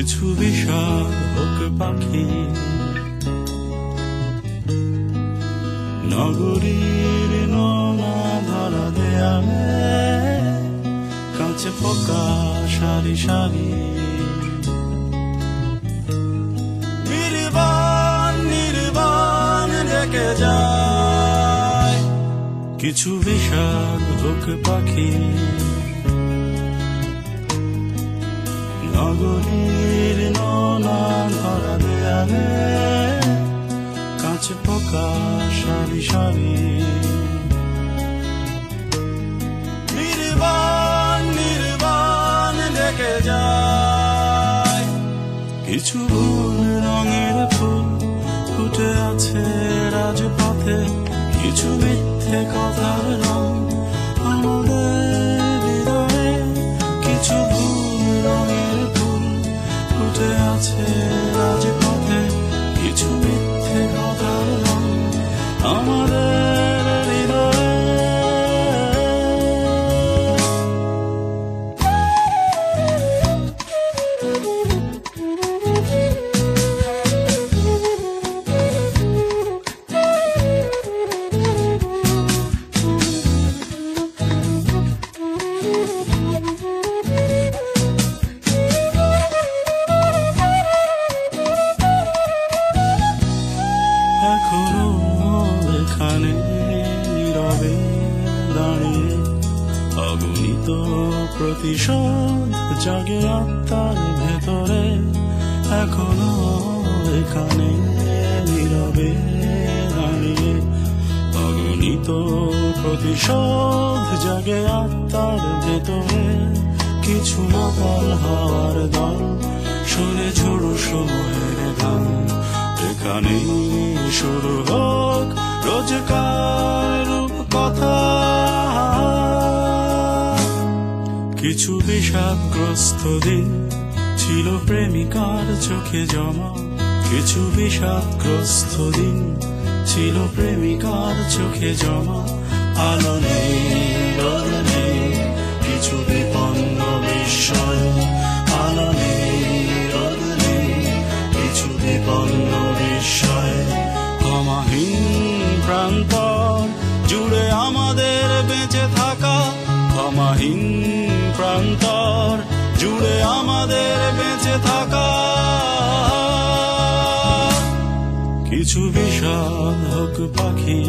কিছু বিষাদ হোক পাখি নগরীর নোনা ধরা দেয়ালে কাঁচে পোকা সারি সারি নির্বাণ নির্বাণ ডেকে যায় কিছু বিষাদ হোক পাখি নগরীর নোনা ধরা দেয়ালে কাঁচে পোকা সারি সারি নির্বাণ নির্বাণ ডেকে যায় কিছু ভুল রঙের ফুল ফুটে আছে রাজপথে কিছু মিথ্যে কথার রং আমাদের হৃদয়ে কিছু ভুল রঙের ফুল ফুটে আছে রাজপথে কিছু মিথ্যে কথার রং আমাদের হৃদয়ে এখনো এখানে নীরবে দাঁড়িয়ে অগণিত প্রতিশোধ জাগে আত্মার ভেতরে এখনো এখানে নীরবে দাঁড়িয়ে অগণিত প্রতিশোধ জাগে আত্মার ভেতরে কিছু মাতাল হওয়ার দল শুনে ঝোড়ো সময়ের গান এখানে শুরু হোক রোজকার কথা কিছু বিষাদগ্রস্ত দিন ছিল প্রেমিকার চোখে জমা কিছু বিষাদগ্রস্ত দিন ছিল প্রেমিকার চোখে জমা আলো নেই রোদ নেই কিছু বিপন্ন বিস্ময় আলো নেই রোদ নেই কিছু বিপন্ন বিস্ময় ক্ষমাহীন প্রান্তর জুড়ে আমাদের বেঁচে থাকা ক্ষমাহীন প্রান্তর জুড়ে আমাদের বেঁচে থাকা কিছু বিষাদ হোক পাখি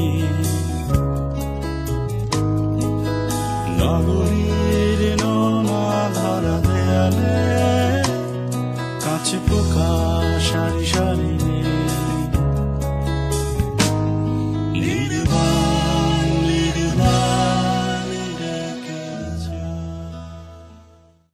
নগরী